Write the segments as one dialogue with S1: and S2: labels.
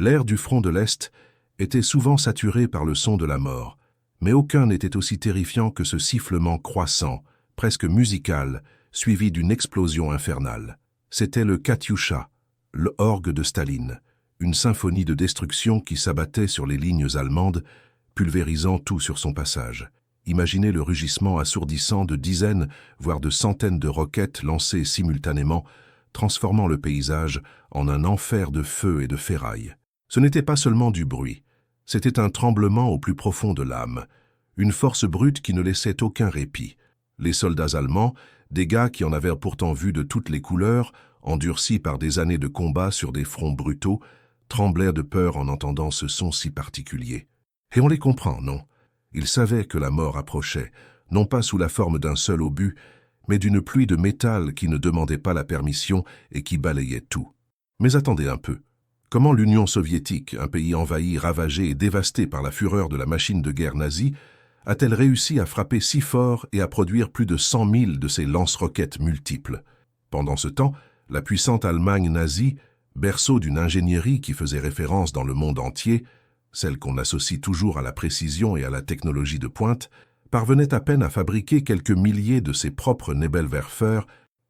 S1: L'air du front de l'Est était souvent saturé par le son de la mort, mais aucun n'était aussi terrifiant que ce sifflement croissant, presque musical, suivi d'une explosion infernale. C'était le Katyusha, le orgue de Staline, une symphonie de destruction qui s'abattait sur les lignes allemandes, pulvérisant tout sur son passage. Imaginez le rugissement assourdissant de dizaines, voire de centaines de roquettes lancées simultanément, transformant le paysage en un enfer de feu et de ferraille. Ce n'était pas seulement du bruit, c'était un tremblement au plus profond de l'âme, une force brute qui ne laissait aucun répit. Les soldats allemands, des gars qui en avaient pourtant vu de toutes les couleurs, endurcis par des années de combat sur des fronts brutaux, tremblèrent de peur en entendant ce son si particulier. Et on les comprend, non? Ils savaient que la mort approchait, non pas sous la forme d'un seul obus, mais d'une pluie de métal qui ne demandait pas la permission et qui balayait tout. Mais attendez un peu. Comment l'Union soviétique, un pays envahi, ravagé et dévasté par la fureur de la machine de guerre nazie, a-t-elle réussi à frapper si fort et à produire plus de 100 000 de ces lance-roquettes multiples? Pendant ce temps, la puissante Allemagne nazie, berceau d'une ingénierie qui faisait référence dans le monde entier, celle qu'on associe toujours à la précision et à la technologie de pointe, parvenait à peine à fabriquer quelques milliers de ses propres Nebelwerfer.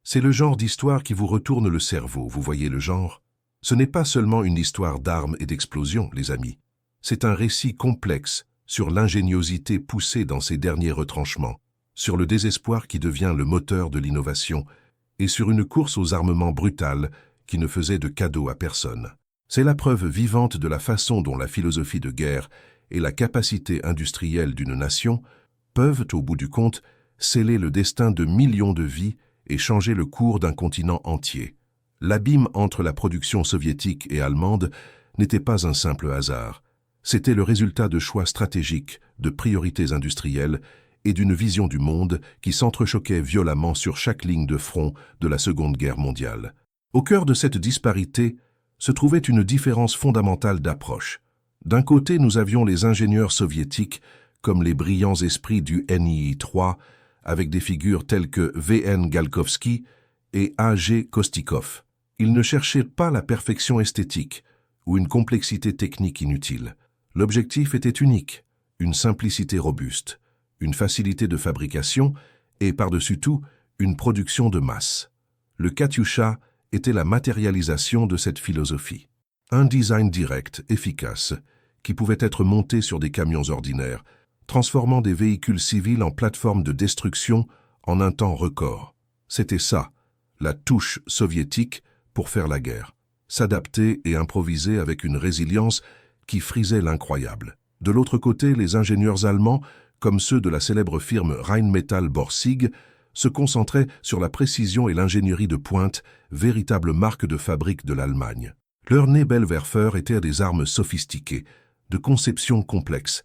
S1: C'est le genre d'histoire qui vous retourne le cerveau, vous voyez le genre? Ce n'est pas seulement une histoire d'armes et d'explosions, les amis. C'est un récit complexe sur l'ingéniosité poussée dans ses derniers retranchements, sur le désespoir qui devient le moteur de l'innovation et sur une course aux armements brutales qui ne faisait de cadeau à personne. C'est la preuve vivante de la façon dont la philosophie de guerre et la capacité industrielle d'une nation peuvent, au bout du compte, sceller le destin de millions de vies et changer le cours d'un continent entier. L'abîme entre la production soviétique et allemande n'était pas un simple hasard. C'était le résultat de choix stratégiques, de priorités industrielles et d'une vision du monde qui s'entrechoquait violemment sur chaque ligne de front de la Seconde Guerre mondiale. Au cœur de cette disparité se trouvait une différence fondamentale d'approche. D'un côté, nous avions les ingénieurs soviétiques, comme les brillants esprits du NII-3, avec des figures telles que V.N. Galkovsky et A.G. Kostikov. Ils ne cherchaient pas la perfection esthétique ou une complexité technique inutile. L'objectif était unique, une simplicité robuste, une facilité de fabrication et, par-dessus tout, une production de masse. Le Katyusha était la matérialisation de cette philosophie. Un design direct, efficace, qui pouvait être monté sur des camions ordinaires, transformant des véhicules civils en plateformes de destruction en un temps record. C'était ça, la touche soviétique pour faire la guerre, s'adapter et improviser avec une résilience qui frisait l'incroyable. De l'autre côté, les ingénieurs allemands, comme ceux de la célèbre firme Rheinmetall-Borsig, se concentraient sur la précision et l'ingénierie de pointe, véritable marque de fabrique de l'Allemagne. Leurs Nebelwerfer étaient des armes sophistiquées, de conception complexe,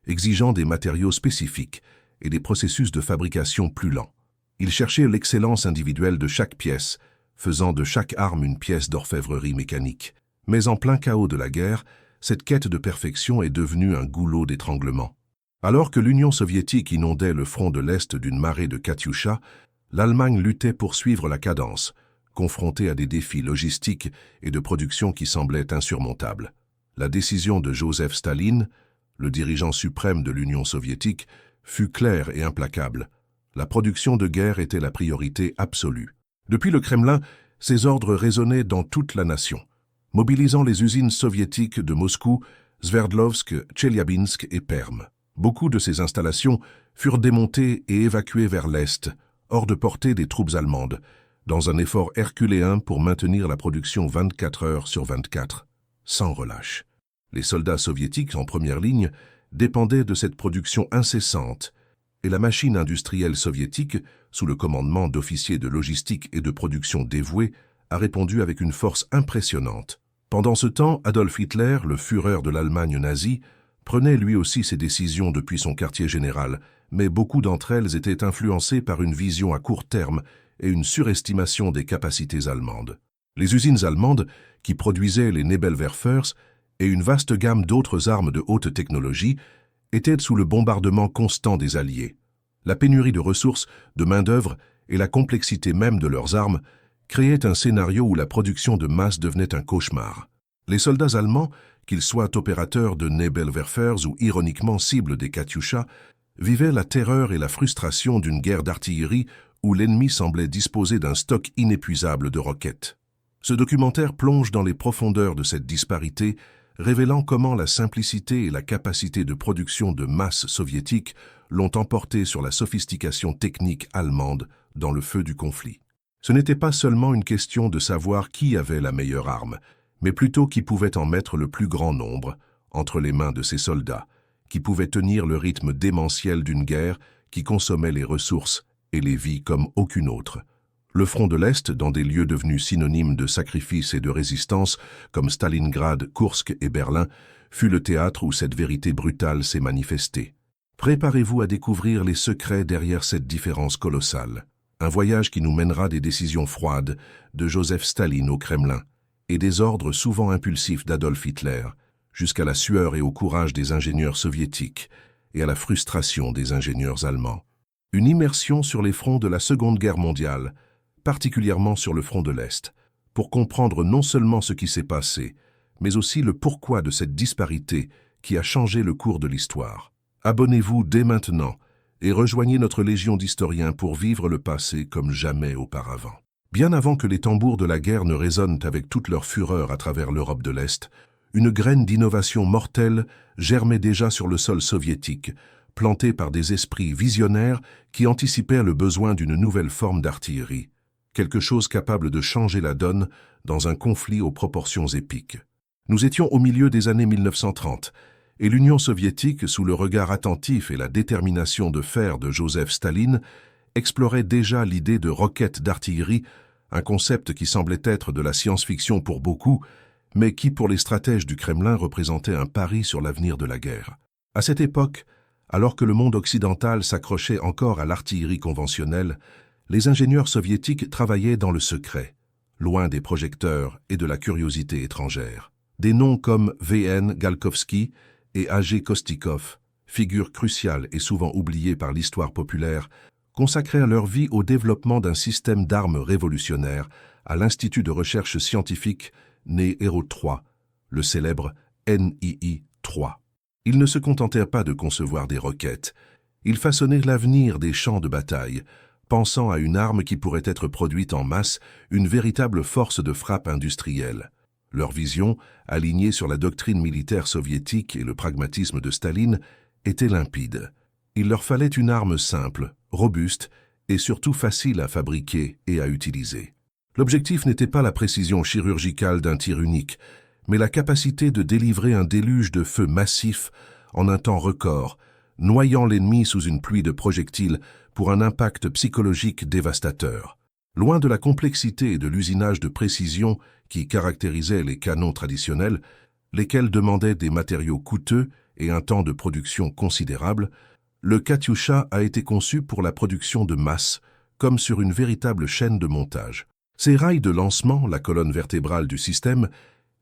S1: exigeant des matériaux spécifiques et des processus de fabrication plus lents. Ils cherchaient l'excellence individuelle de chaque pièce, faisant de chaque arme une pièce d'orfèvrerie mécanique. Mais en plein chaos de la guerre, cette quête de perfection est devenue un goulot d'étranglement. Alors que l'Union soviétique inondait le front de l'Est d'une marée de Katyusha, l'Allemagne luttait pour suivre la cadence, confrontée à des défis logistiques et de production qui semblaient insurmontables. La décision de Joseph Staline, le dirigeant suprême de l'Union soviétique, fut claire et implacable. La production de guerre était la priorité absolue. Depuis le Kremlin, ces ordres résonnaient dans toute la nation, mobilisant les usines soviétiques de Moscou, Sverdlovsk, Tcheliabinsk et Perm. Beaucoup de ces installations furent démontées et évacuées vers l'Est, hors de portée des troupes allemandes, dans un effort herculéen pour maintenir la production 24 heures sur 24, sans relâche. Les soldats soviétiques en première ligne dépendaient de cette production incessante, et la machine industrielle soviétique, sous le commandement d'officiers de logistique et de production dévoués, a répondu avec une force impressionnante. Pendant ce temps, Adolf Hitler, le Führer de l'Allemagne nazie, prenait lui aussi ses décisions depuis son quartier général, mais beaucoup d'entre elles étaient influencées par une vision à court terme et une surestimation des capacités allemandes. Les usines allemandes, qui produisaient les Nebelwerfers et une vaste gamme d'autres armes de haute technologie, étaient sous le bombardement constant des Alliés. La pénurie de ressources, de main-d'œuvre et la complexité même de leurs armes créaient un scénario où la production de masse devenait un cauchemar. Les soldats allemands, qu'ils soient opérateurs de Nebelwerfers ou ironiquement cibles des Katyusha, vivaient la terreur et la frustration d'une guerre d'artillerie où l'ennemi semblait disposer d'un stock inépuisable de roquettes. Ce documentaire plonge dans les profondeurs de cette disparité, révélant comment la simplicité et la capacité de production de masse soviétique l'ont emporté sur la sophistication technique allemande dans le feu du conflit. Ce n'était pas seulement une question de savoir qui avait la meilleure arme, mais plutôt qui pouvait en mettre le plus grand nombre entre les mains de ces soldats, qui pouvaient tenir le rythme démentiel d'une guerre qui consommait les ressources et les vies comme aucune autre. Le front de l'Est, dans des lieux devenus synonymes de sacrifice et de résistance, comme Stalingrad, Koursk et Berlin, fut le théâtre où cette vérité brutale s'est manifestée. Préparez-vous à découvrir les secrets derrière cette différence colossale. Un voyage qui nous mènera des décisions froides de Joseph Staline au Kremlin et des ordres souvent impulsifs d'Adolf Hitler, jusqu'à la sueur et au courage des ingénieurs soviétiques et à la frustration des ingénieurs allemands. Une immersion sur les fronts de la Seconde Guerre mondiale, particulièrement sur le front de l'Est, pour comprendre non seulement ce qui s'est passé, mais aussi le pourquoi de cette disparité qui a changé le cours de l'histoire. Abonnez-vous dès maintenant et rejoignez notre légion d'historiens pour vivre le passé comme jamais auparavant. Bien avant que les tambours de la guerre ne résonnent avec toute leur fureur à travers l'Europe de l'Est, une graine d'innovation mortelle germait déjà sur le sol soviétique, plantée par des esprits visionnaires qui anticipèrent le besoin d'une nouvelle forme d'artillerie, quelque chose capable de changer la donne dans un conflit aux proportions épiques. Nous étions au milieu des années 1930, et l'Union soviétique, sous le regard attentif et la détermination de fer de Joseph Staline, explorait déjà l'idée de roquettes d'artillerie, un concept qui semblait être de la science-fiction pour beaucoup, mais qui, pour les stratèges du Kremlin, représentait un pari sur l'avenir de la guerre. À cette époque, alors que le monde occidental s'accrochait encore à l'artillerie conventionnelle, les ingénieurs soviétiques travaillaient dans le secret, loin des projecteurs et de la curiosité étrangère. Des noms comme V.N. Galkovsky et A.G. Kostikov, figures cruciales et souvent oubliées par l'histoire populaire, consacrèrent leur vie au développement d'un système d'armes révolutionnaire à l'Institut de recherche scientifique né Héro 3, le célèbre NII-3. Ils ne se contentèrent pas de concevoir des roquettes, ils façonnèrent l'avenir des champs de bataille, pensant à une arme qui pourrait être produite en masse, une véritable force de frappe industrielle. Leur vision, alignée sur la doctrine militaire soviétique et le pragmatisme de Staline, était limpide. Il leur fallait une arme simple, robuste et surtout facile à fabriquer et à utiliser. L'objectif n'était pas la précision chirurgicale d'un tir unique, mais la capacité de délivrer un déluge de feu massif en un temps record, noyant l'ennemi sous une pluie de projectiles pour un impact psychologique dévastateur. Loin de la complexité et de l'usinage de précision qui caractérisait les canons traditionnels, lesquels demandaient des matériaux coûteux et un temps de production considérable, le Katyusha a été conçu pour la production de masse, comme sur une véritable chaîne de montage. Ces rails de lancement, la colonne vertébrale du système,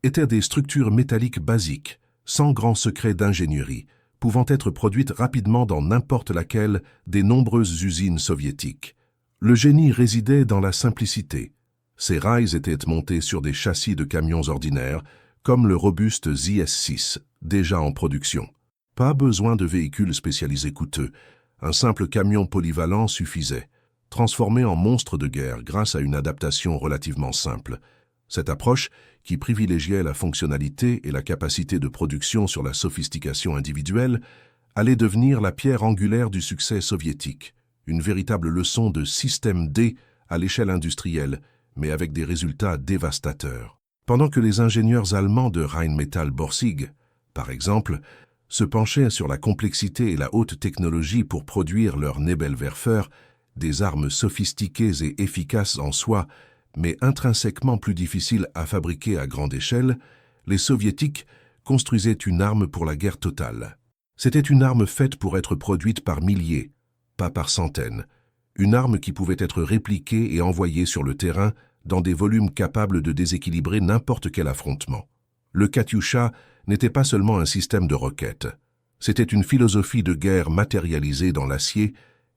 S1: étaient des structures métalliques basiques, sans grand secret d'ingénierie, pouvant être produites rapidement dans n'importe laquelle des nombreuses usines soviétiques. Le génie résidait dans la simplicité. Ces rails étaient montés sur des châssis de camions ordinaires, comme le robuste ZS6, déjà en production. Pas besoin de véhicules spécialisés coûteux. Un simple camion polyvalent suffisait, transformé en monstre de guerre grâce à une adaptation relativement simple. Cette approche, qui privilégiait la fonctionnalité et la capacité de production sur la sophistication individuelle, allait devenir la pierre angulaire du succès soviétique, une véritable leçon de système D à l'échelle industrielle, mais avec des résultats dévastateurs. Pendant que les ingénieurs allemands de Rheinmetall-Borsig, par exemple, se penchaient sur la complexité et la haute technologie pour produire leurs Nebelwerfer, des armes sophistiquées et efficaces en soi, mais intrinsèquement plus difficiles à fabriquer à grande échelle, les soviétiques construisaient une arme pour la guerre totale. C'était une arme faite pour être produite par milliers, pas par centaines. Une arme qui pouvait être répliquée et envoyée sur le terrain dans des volumes capables de déséquilibrer n'importe quel affrontement. Le Katyusha n'était pas seulement un système de roquettes. C'était une philosophie de guerre matérialisée dans l'acier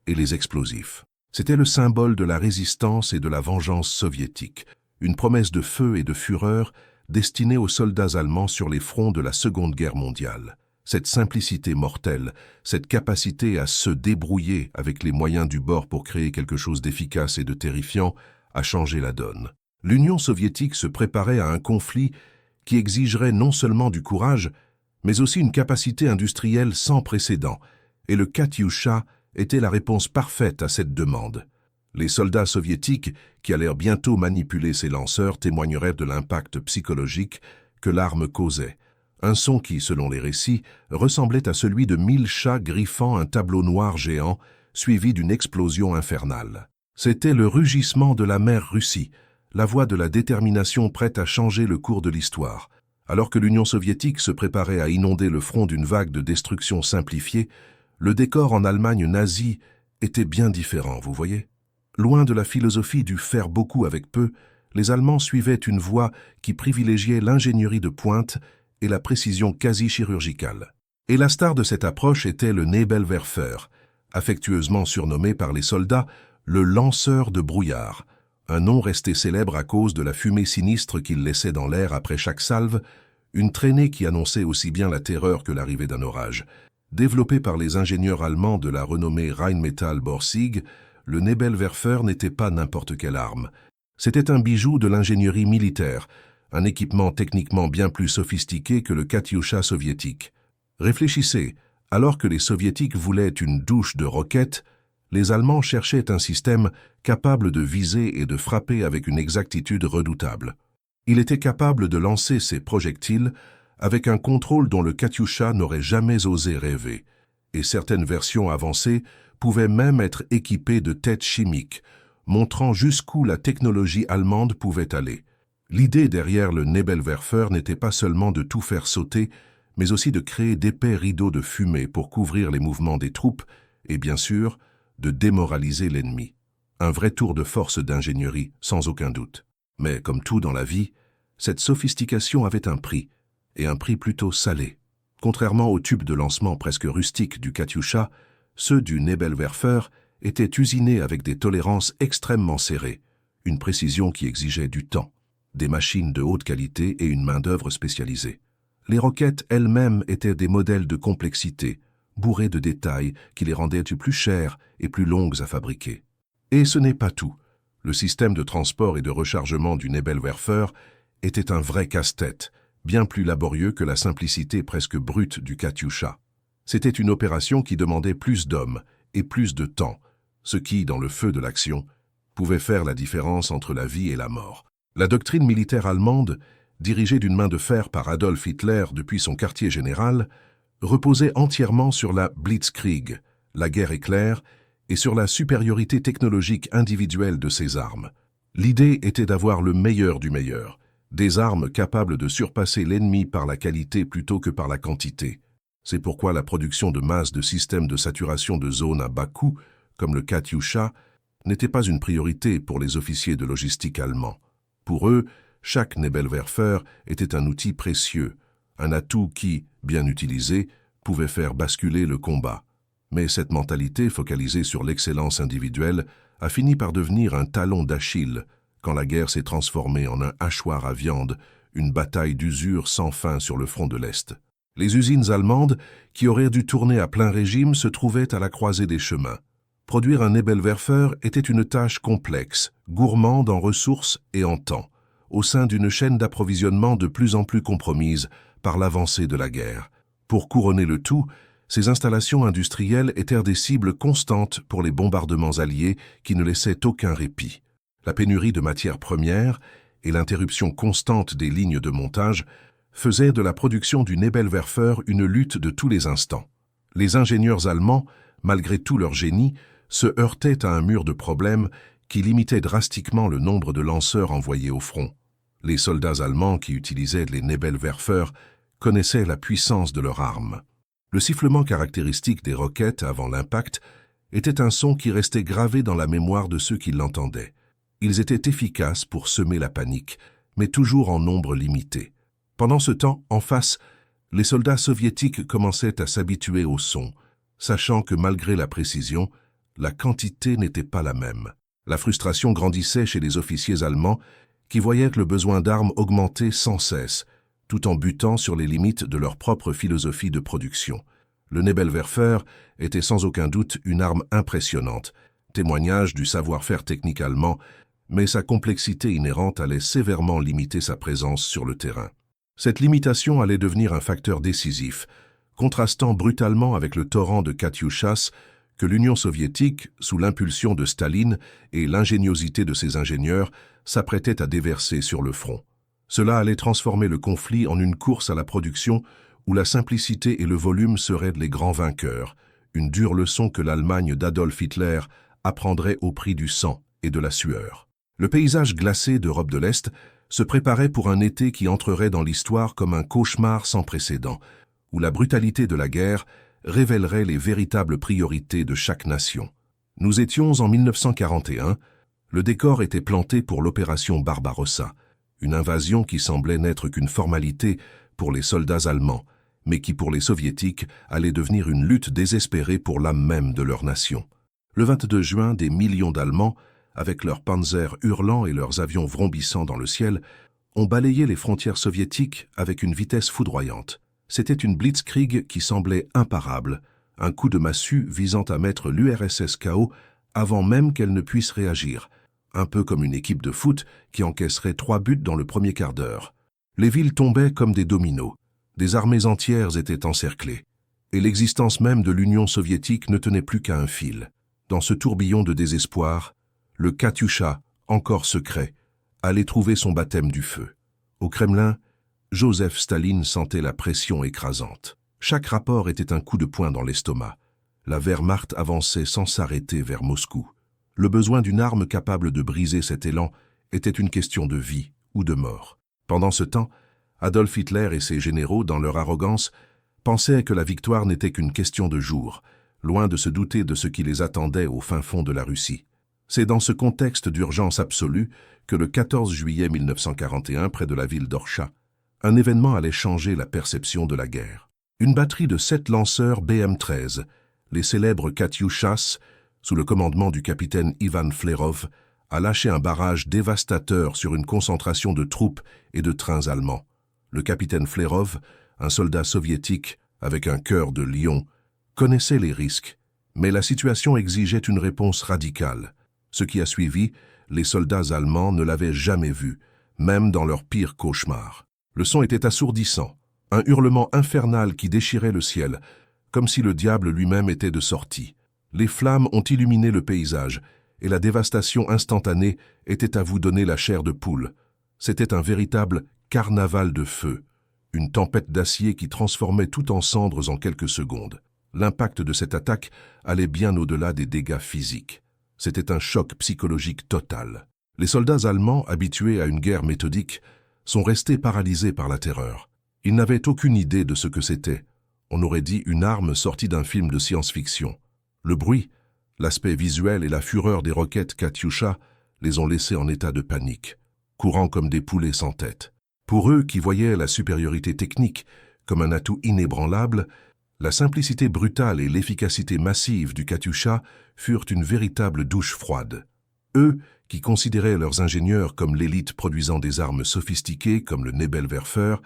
S1: et les explosifs. C'était le symbole de la résistance et de la vengeance soviétique, une promesse de feu et de fureur destiné aux soldats allemands sur les fronts de la Seconde Guerre mondiale. Cette simplicité mortelle, cette capacité à se débrouiller avec les moyens du bord pour créer quelque chose d'efficace et de terrifiant, a changé la donne. L'Union soviétique se préparait à un conflit qui exigerait non seulement du courage, mais aussi une capacité industrielle sans précédent, et le Katyusha était la réponse parfaite à cette demande. Les soldats soviétiques, qui allèrent bientôt manipuler ces lanceurs, témoigneraient de l'impact psychologique que l'arme causait. Un son qui, selon les récits, ressemblait à celui de 1000 chats griffant un tableau noir géant, suivi d'une explosion infernale. C'était le rugissement de la mer Russie, la voix de la détermination prête à changer le cours de l'histoire. Alors que l'Union soviétique se préparait à inonder le front d'une vague de destruction simplifiée, le décor en Allemagne nazie était bien différent, vous voyez. Loin de la philosophie du faire beaucoup avec peu, les Allemands suivaient une voie qui privilégiait l'ingénierie de pointe et la précision quasi-chirurgicale. Et la star de cette approche était le Nebelwerfer, affectueusement surnommé par les soldats le lanceur de brouillard, un nom resté célèbre à cause de la fumée sinistre qu'il laissait dans l'air après chaque salve, une traînée qui annonçait aussi bien la terreur que l'arrivée d'un orage. Développé par les ingénieurs allemands de la renommée Rheinmetall-Borsig, le Nebelwerfer n'était pas n'importe quelle arme. C'était un bijou de l'ingénierie militaire, un équipement techniquement bien plus sophistiqué que le Katyusha soviétique. Réfléchissez, alors que les soviétiques voulaient une douche de roquettes, les Allemands cherchaient un système capable de viser et de frapper avec une exactitude redoutable. Il était capable de lancer ses projectiles avec un contrôle dont le Katyusha n'aurait jamais osé rêver, et certaines versions avancées pouvaient même être équipées de têtes chimiques, montrant jusqu'où la technologie allemande pouvait aller. L'idée derrière le Nebelwerfer n'était pas seulement de tout faire sauter, mais aussi de créer d'épais rideaux de fumée pour couvrir les mouvements des troupes et, bien sûr, de démoraliser l'ennemi. Un vrai tour de force d'ingénierie, sans aucun doute. Mais, comme tout dans la vie, cette sophistication avait un prix, et un prix plutôt salé. Contrairement aux tubes de lancement presque rustiques du Katyusha, ceux du Nebelwerfer étaient usinés avec des tolérances extrêmement serrées, une précision qui exigeait du temps, des machines de haute qualité et une main-d'œuvre spécialisée. Les roquettes elles-mêmes étaient des modèles de complexité, bourrés de détails qui les rendaient plus chères et plus longues à fabriquer. Et ce n'est pas tout. Le système de transport et de rechargement du Nebelwerfer était un vrai casse-tête, bien plus laborieux que la simplicité presque brute du Katyusha. C'était une opération qui demandait plus d'hommes et plus de temps, ce qui, dans le feu de l'action, pouvait faire la différence entre la vie et la mort. La doctrine militaire allemande, dirigée d'une main de fer par Adolf Hitler depuis son quartier général, reposait entièrement sur la Blitzkrieg, la guerre éclair, et sur la supériorité technologique individuelle de ses armes. L'idée était d'avoir le meilleur du meilleur, des armes capables de surpasser l'ennemi par la qualité plutôt que par la quantité. C'est pourquoi la production de masse de systèmes de saturation de zone à bas coût, comme le Katyusha, n'était pas une priorité pour les officiers de logistique allemands. Pour eux, chaque Nebelwerfer était un outil précieux, un atout qui, bien utilisé, pouvait faire basculer le combat. Mais cette mentalité focalisée sur l'excellence individuelle a fini par devenir un talon d'Achille quand la guerre s'est transformée en un hachoir à viande, une bataille d'usure sans fin sur le front de l'Est. Les usines allemandes, qui auraient dû tourner à plein régime, se trouvaient à la croisée des chemins. Produire un Nebelwerfer était une tâche complexe, gourmande en ressources et en temps, au sein d'une chaîne d'approvisionnement de plus en plus compromise par l'avancée de la guerre. Pour couronner le tout, ces installations industrielles étaient des cibles constantes pour les bombardements alliés qui ne laissaient aucun répit. La pénurie de matières premières et l'interruption constante des lignes de montage faisaient de la production du Nebelwerfer une lutte de tous les instants. Les ingénieurs allemands, malgré tout leur génie, se heurtaient à un mur de problèmes qui limitait drastiquement le nombre de lanceurs envoyés au front. Les soldats allemands qui utilisaient les Nebelwerfer connaissaient la puissance de leur arme. Le sifflement caractéristique des roquettes avant l'impact était un son qui restait gravé dans la mémoire de ceux qui l'entendaient. Ils étaient efficaces pour semer la panique, mais toujours en nombre limité. Pendant ce temps, en face, les soldats soviétiques commençaient à s'habituer au son, sachant que malgré la précision, la quantité n'était pas la même. La frustration grandissait chez les officiers allemands qui voyaient le besoin d'armes augmenter sans cesse, tout en butant sur les limites de leur propre philosophie de production. Le Nebelwerfer était sans aucun doute une arme impressionnante, témoignage du savoir-faire technique allemand, mais sa complexité inhérente allait sévèrement limiter sa présence sur le terrain. Cette limitation allait devenir un facteur décisif, contrastant brutalement avec le torrent de Katyushas que l'Union soviétique, sous l'impulsion de Staline et l'ingéniosité de ses ingénieurs, s'apprêtait à déverser sur le front. Cela allait transformer le conflit en une course à la production où la simplicité et le volume seraient les grands vainqueurs, une dure leçon que l'Allemagne d'Adolf Hitler apprendrait au prix du sang et de la sueur. Le paysage glacé d'Europe de l'Est se préparait pour un été qui entrerait dans l'histoire comme un cauchemar sans précédent, où la brutalité de la guerre révélerait les véritables priorités de chaque nation. Nous étions en 1941, le décor était planté pour l'opération Barbarossa, une invasion qui semblait n'être qu'une formalité pour les soldats allemands, mais qui pour les soviétiques allait devenir une lutte désespérée pour l'âme même de leur nation. Le 22 juin, des millions d'Allemands, avec leurs panzers hurlants et leurs avions vrombissant dans le ciel, ont balayé les frontières soviétiques avec une vitesse foudroyante. C'était une blitzkrieg qui semblait imparable, un coup de massue visant à mettre l'URSS KO avant même qu'elle ne puisse réagir, un peu comme une équipe de foot qui encaisserait 3 buts dans le premier quart d'heure. Les villes tombaient comme des dominos, des armées entières étaient encerclées, et l'existence même de l'Union soviétique ne tenait plus qu'à un fil. Dans ce tourbillon de désespoir, le Katyusha, encore secret, allait trouver son baptême du feu. Au Kremlin, Joseph Staline sentait la pression écrasante. Chaque rapport était un coup de poing dans l'estomac. La Wehrmacht avançait sans s'arrêter vers Moscou. Le besoin d'une arme capable de briser cet élan était une question de vie ou de mort. Pendant ce temps, Adolf Hitler et ses généraux, dans leur arrogance, pensaient que la victoire n'était qu'une question de jours, loin de se douter de ce qui les attendait au fin fond de la Russie. C'est dans ce contexte d'urgence absolue que le 14 juillet 1941, près de la ville d'Orsha, un événement allait changer la perception de la guerre. Une batterie de 7 lanceurs BM-13, les célèbres Katyushas, sous le commandement du capitaine Ivan Flerov, a lâché un barrage dévastateur sur une concentration de troupes et de trains allemands. Le capitaine Flerov, un soldat soviétique avec un cœur de lion, connaissait les risques, mais la situation exigeait une réponse radicale. Ce qui a suivi, les soldats allemands ne l'avaient jamais vu, même dans leur pire cauchemar. Le son était assourdissant, un hurlement infernal qui déchirait le ciel, comme si le diable lui-même était de sortie. Les flammes ont illuminé le paysage, et la dévastation instantanée était à vous donner la chair de poule. C'était un véritable carnaval de feu, une tempête d'acier qui transformait tout en cendres en quelques secondes. L'impact de cette attaque allait bien au-delà des dégâts physiques. C'était un choc psychologique total. Les soldats allemands, habitués à une guerre méthodique, sont restés paralysés par la terreur. Ils n'avaient aucune idée de ce que c'était. On aurait dit une arme sortie d'un film de science-fiction. Le bruit, l'aspect visuel et la fureur des roquettes Katyusha les ont laissés en état de panique, courant comme des poulets sans tête. Pour eux qui voyaient la supériorité technique comme un atout inébranlable, la simplicité brutale et l'efficacité massive du Katyusha furent une véritable douche froide. Eux, qui considéraient leurs ingénieurs comme l'élite produisant des armes sophistiquées comme le Nebelwerfer,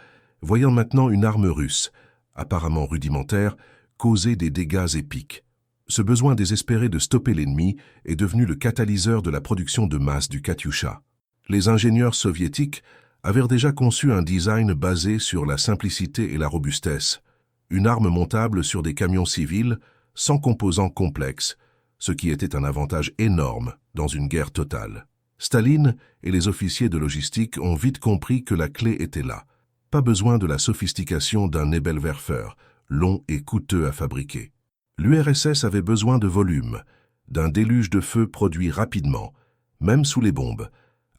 S1: voyant maintenant une arme russe, apparemment rudimentaire, causer des dégâts épiques. Ce besoin désespéré de stopper l'ennemi est devenu le catalyseur de la production de masse du Katyusha. Les ingénieurs soviétiques avaient déjà conçu un design basé sur la simplicité et la robustesse, une arme montable sur des camions civils sans composants complexes, ce qui était un avantage énorme dans une guerre totale. Staline et les officiers de logistique ont vite compris que la clé était là. Pas besoin de la sophistication d'un Nebelwerfer, long et coûteux à fabriquer. L'URSS avait besoin de volume, d'un déluge de feu produit rapidement, même sous les bombes,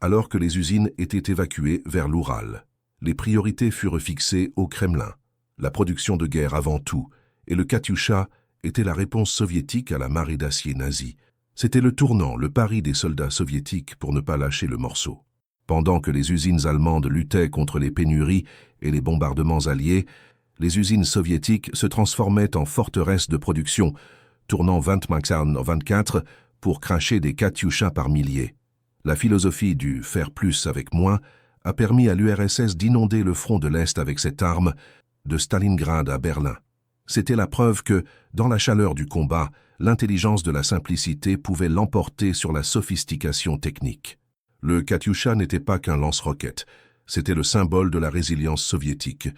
S1: alors que les usines étaient évacuées vers l'Oural. Les priorités furent fixées au Kremlin. La production de guerre avant tout, et le Katyusha était la réponse soviétique à la marée d'acier nazie. C'était le tournant, le pari des soldats soviétiques pour ne pas lâcher le morceau. Pendant que les usines allemandes luttaient contre les pénuries et les bombardements alliés, les usines soviétiques se transformaient en forteresses de production, tournant 24 pour cracher des Katyusha par milliers. La philosophie du « faire plus avec moins » a permis à l'URSS d'inonder le front de l'Est avec cette arme, de Stalingrad à Berlin. C'était la preuve que, dans la chaleur du combat, l'intelligence de la simplicité pouvait l'emporter sur la sophistication technique. Le Katyusha n'était pas qu'un lance-roquettes, c'était le symbole de la résilience soviétique,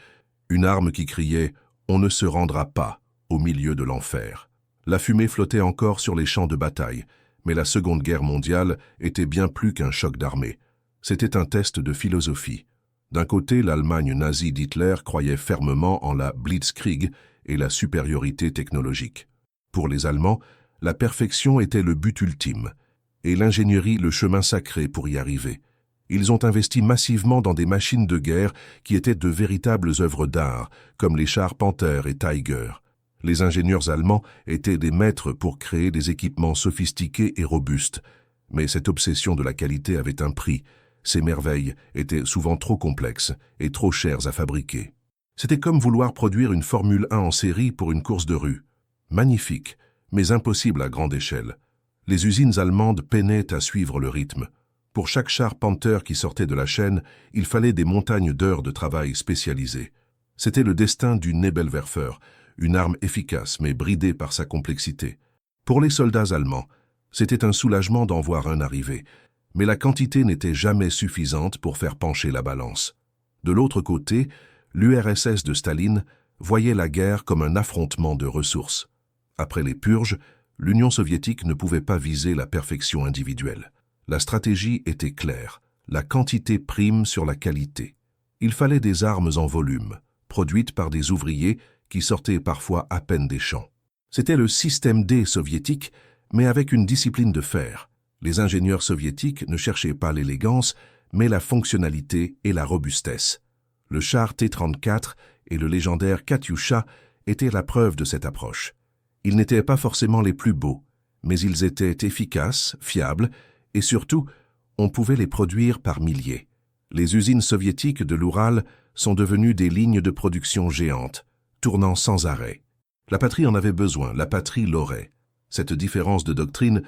S1: une arme qui criait « On ne se rendra pas » au milieu de l'enfer. La fumée flottait encore sur les champs de bataille, mais la Seconde Guerre mondiale était bien plus qu'un choc d'armée. C'était un test de philosophie. D'un côté, l'Allemagne nazie d'Hitler croyait fermement en la Blitzkrieg et la supériorité technologique. Pour les Allemands, la perfection était le but ultime, et l'ingénierie le chemin sacré pour y arriver. Ils ont investi massivement dans des machines de guerre qui étaient de véritables œuvres d'art, comme les chars Panther et Tiger. Les ingénieurs allemands étaient des maîtres pour créer des équipements sophistiqués et robustes, mais cette obsession de la qualité avait un prix. Ces merveilles étaient souvent trop complexes et trop chères à fabriquer. C'était comme vouloir produire une Formule 1 en série pour une course de rue. Magnifique, mais impossible à grande échelle. Les usines allemandes peinaient à suivre le rythme. Pour chaque char Panther qui sortait de la chaîne, il fallait des montagnes d'heures de travail spécialisées. C'était le destin du Nebelwerfer, une arme efficace mais bridée par sa complexité. Pour les soldats allemands, c'était un soulagement d'en voir un arriver, mais la quantité n'était jamais suffisante pour faire pencher la balance. De l'autre côté, l'URSS de Staline voyait la guerre comme un affrontement de ressources. Après les purges, l'Union soviétique ne pouvait pas viser la perfection individuelle. La stratégie était claire, la quantité prime sur la qualité. Il fallait des armes en volume, produites par des ouvriers qui sortaient parfois à peine des champs. C'était le système D soviétique, mais avec une discipline de fer. Les ingénieurs soviétiques ne cherchaient pas l'élégance, mais la fonctionnalité et la robustesse. Le char T-34 et le légendaire Katyusha étaient la preuve de cette approche. Ils n'étaient pas forcément les plus beaux, mais ils étaient efficaces, fiables, et surtout, on pouvait les produire par milliers. Les usines soviétiques de l'Oural sont devenues des lignes de production géantes, tournant sans arrêt. La patrie en avait besoin, la patrie l'aurait. Cette différence de doctrine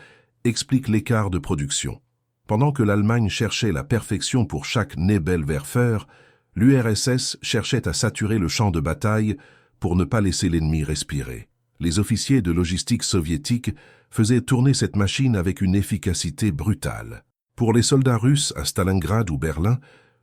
S1: explique l'écart de production. Pendant que l'Allemagne cherchait la perfection pour chaque Nebelwerfer, l'URSS cherchait à saturer le champ de bataille pour ne pas laisser l'ennemi respirer. Les officiers de logistique soviétiques faisaient tourner cette machine avec une efficacité brutale. Pour les soldats russes à Stalingrad ou Berlin,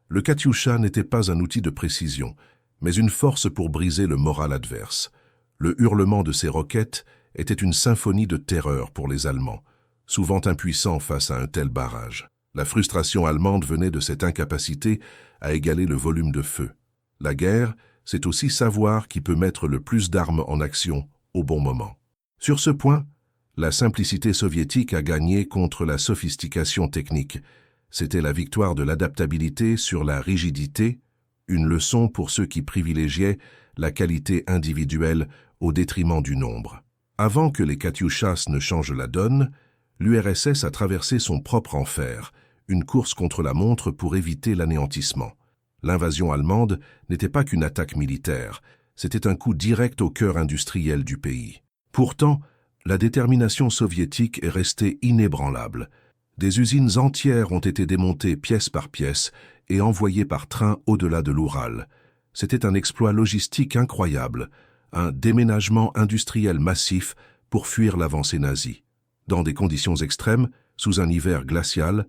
S1: le Katyusha n'était pas un outil de précision, mais une force pour briser le moral adverse. Le hurlement de ces roquettes était une symphonie de terreur pour les Allemands, souvent impuissants face à un tel barrage. La frustration allemande venait de cette incapacité à égaler le volume de feu. La guerre, c'est aussi savoir qui peut mettre le plus d'armes en action au bon moment. Sur ce point, la simplicité soviétique a gagné contre la sophistication technique. C'était la victoire de l'adaptabilité sur la rigidité, une leçon pour ceux qui privilégiaient la qualité individuelle au détriment du nombre. Avant que les Katyushas ne changent la donne, l'URSS a traversé son propre enfer, une course contre la montre pour éviter l'anéantissement. L'invasion allemande n'était pas qu'une attaque militaire, c'était un coup direct au cœur industriel du pays. Pourtant, la détermination soviétique est restée inébranlable. Des usines entières ont été démontées pièce par pièce et envoyées par train au-delà de l'Oural. C'était un exploit logistique incroyable, un déménagement industriel massif pour fuir l'avancée nazie. Dans des conditions extrêmes, sous un hiver glacial,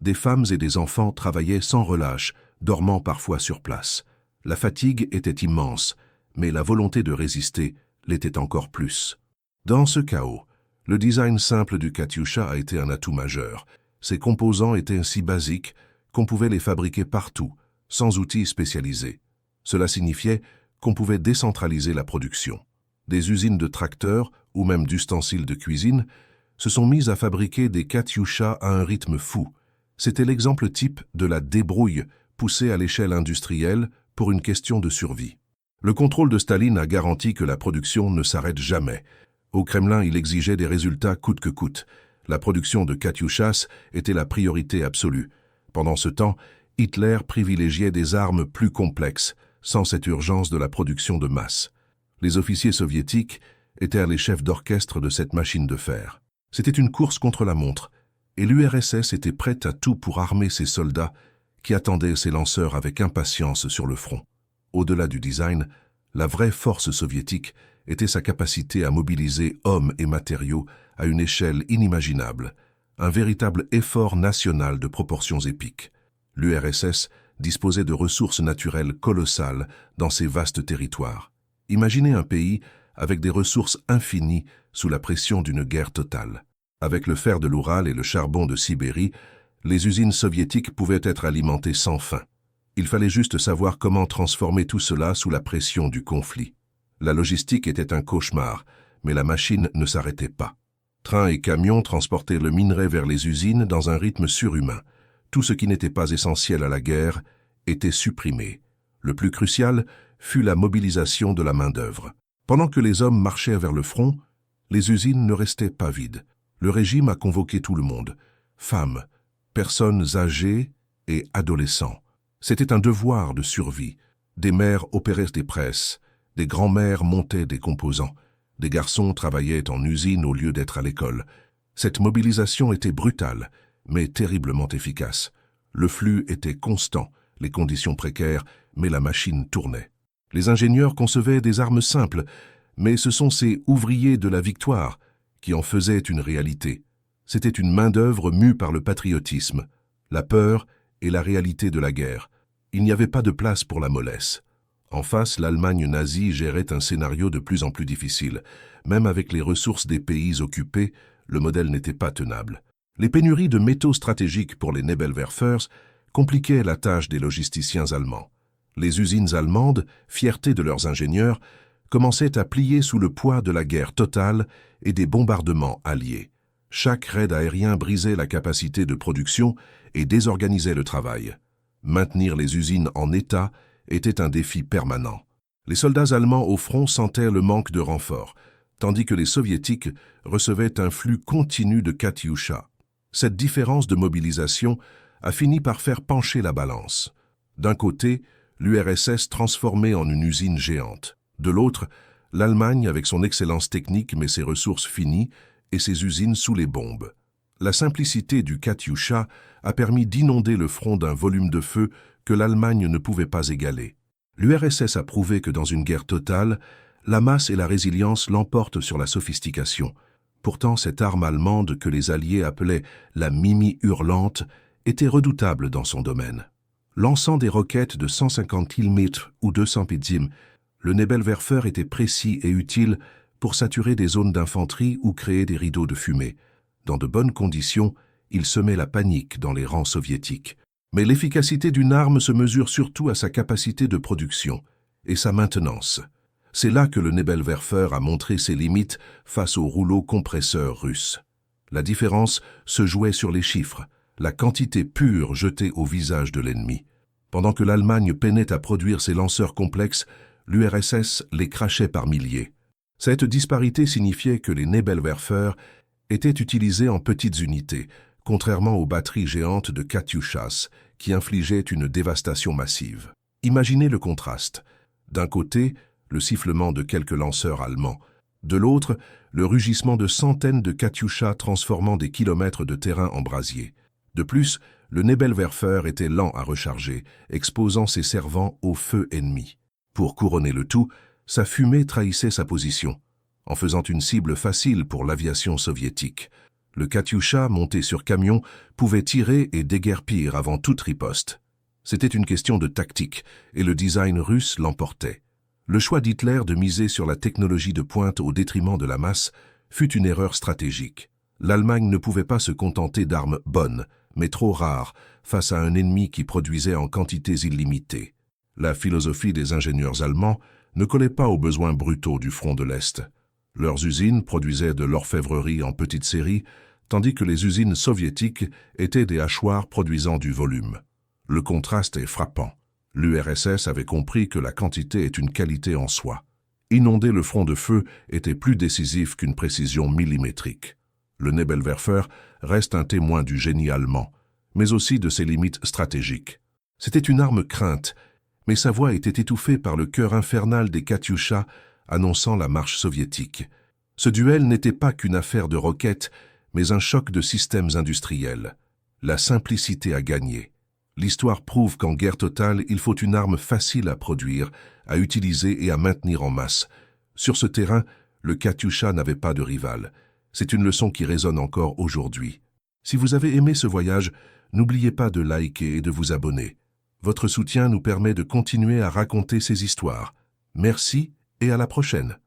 S1: des femmes et des enfants travaillaient sans relâche, dormant parfois sur place. La fatigue était immense, mais la volonté de résister l'était encore plus. Dans ce chaos, le design simple du Katyusha a été un atout majeur. Ses composants étaient si basiques qu'on pouvait les fabriquer partout, sans outils spécialisés. Cela signifiait qu'on pouvait décentraliser la production. Des usines de tracteurs ou même d'ustensiles de cuisine se sont mises à fabriquer des Katyusha à un rythme fou. C'était l'exemple type de la débrouille poussée à l'échelle industrielle pour une question de survie. Le contrôle de Staline a garanti que la production ne s'arrête jamais. Au Kremlin, il exigeait des résultats coûte que coûte. La production de Katyushas était la priorité absolue. Pendant ce temps, Hitler privilégiait des armes plus complexes, sans cette urgence de la production de masse. Les officiers soviétiques étaient les chefs d'orchestre de cette machine de fer. C'était une course contre la montre, et l'URSS était prête à tout pour armer ses soldats qui attendaient ses lanceurs avec impatience sur le front. Au-delà du design, la vraie force soviétique était sa capacité à mobiliser hommes et matériaux à une échelle inimaginable, un véritable effort national de proportions épiques. L'URSS disposait de ressources naturelles colossales dans ses vastes territoires. Imaginez un pays avec des ressources infinies sous la pression d'une guerre totale. Avec le fer de l'Oural et le charbon de Sibérie, les usines soviétiques pouvaient être alimentées sans fin. Il fallait juste savoir comment transformer tout cela sous la pression du conflit. La logistique était un cauchemar, mais la machine ne s'arrêtait pas. Trains et camions transportaient le minerai vers les usines dans un rythme surhumain. Tout ce qui n'était pas essentiel à la guerre était supprimé. Le plus crucial fut la mobilisation de la main-d'œuvre. Pendant que les hommes marchaient vers le front, les usines ne restaient pas vides. Le régime a convoqué tout le monde, femmes, personnes âgées et adolescents. C'était un devoir de survie. Des mères opéraient des presses, des grands-mères montaient des composants, des garçons travaillaient en usine au lieu d'être à l'école. Cette mobilisation était brutale, mais terriblement efficace. Le flux était constant, les conditions précaires, mais la machine tournait. Les ingénieurs concevaient des armes simples, mais ce sont ces ouvriers de la victoire qui en faisaient une réalité. C'était une main-d'œuvre mue par le patriotisme, la peur et la réalité de la guerre. Il n'y avait pas de place pour la mollesse. En face, l'Allemagne nazie gérait un scénario de plus en plus difficile. Même avec les ressources des pays occupés, le modèle n'était pas tenable. Les pénuries de métaux stratégiques pour les Nebelwerfers compliquaient la tâche des logisticiens allemands. Les usines allemandes, fierté de leurs ingénieurs, commençaient à plier sous le poids de la guerre totale et des bombardements alliés. Chaque raid aérien brisait la capacité de production et désorganisait le travail. Maintenir les usines en état était un défi permanent. Les soldats allemands au front sentaient le manque de renforts, tandis que les soviétiques recevaient un flux continu de Katyusha. Cette différence de mobilisation a fini par faire pencher la balance. D'un côté, l'URSS transformée en une usine géante. De l'autre, l'Allemagne avec son excellence technique mais ses ressources finies et ses usines sous les bombes. La simplicité du Katyusha a permis d'inonder le front d'un volume de feu que l'Allemagne ne pouvait pas égaler. L'URSS a prouvé que dans une guerre totale, la masse et la résilience l'emportent sur la sophistication. Pourtant, cette arme allemande que les Alliés appelaient la Mimi hurlante était redoutable dans son domaine. Lançant des roquettes de 150 km ou 200 PZM, le Nebelwerfer était précis et utile pour saturer des zones d'infanterie ou créer des rideaux de fumée. Dans de bonnes conditions, il semait la panique dans les rangs soviétiques. Mais l'efficacité d'une arme se mesure surtout à sa capacité de production et sa maintenance. C'est là que le Nebelwerfer a montré ses limites face aux rouleaux compresseurs russes. La différence se jouait sur les chiffres, la quantité pure jetée au visage de l'ennemi. Pendant que l'Allemagne peinait à produire ses lanceurs complexes, l'URSS les crachait par milliers. Cette disparité signifiait que les Nebelwerfer étaient utilisés en petites unités, contrairement aux batteries géantes de Katyushas, qui infligeaient une dévastation massive. Imaginez le contraste. D'un côté, le sifflement de quelques lanceurs allemands. De l'autre, le rugissement de centaines de Katyushas transformant des kilomètres de terrain en brasier. De plus, le Nebelwerfer était lent à recharger, exposant ses servants au feu ennemi. Pour couronner le tout, sa fumée trahissait sa position, en faisant une cible facile pour l'aviation soviétique. Le Katyusha, monté sur camion, pouvait tirer et déguerpir avant toute riposte. C'était une question de tactique, et le design russe l'emportait. Le choix d'Hitler de miser sur la technologie de pointe au détriment de la masse fut une erreur stratégique. L'Allemagne ne pouvait pas se contenter d'armes bonnes, mais trop rares, face à un ennemi qui produisait en quantités illimitées. La philosophie des ingénieurs allemands ne collait pas aux besoins brutaux du front de l'Est. Leurs usines produisaient de l'orfèvrerie en petite série, tandis que les usines soviétiques étaient des hachoirs produisant du volume. Le contraste est frappant. L'URSS avait compris que la quantité est une qualité en soi. Inonder le front de feu était plus décisif qu'une précision millimétrique. Le Nebelwerfer reste un témoin du génie allemand, mais aussi de ses limites stratégiques. C'était une arme crainte, mais sa voix était étouffée par le chœur infernal des Katyushas annonçant la marche soviétique. Ce duel n'était pas qu'une affaire de roquettes, mais un choc de systèmes industriels. La simplicité a gagné. L'histoire prouve qu'en guerre totale, il faut une arme facile à produire, à utiliser et à maintenir en masse. Sur ce terrain, le Katyusha n'avait pas de rival. C'est une leçon qui résonne encore aujourd'hui. Si vous avez aimé ce voyage, n'oubliez pas de liker et de vous abonner. Votre soutien nous permet de continuer à raconter ces histoires. Merci et à la prochaine.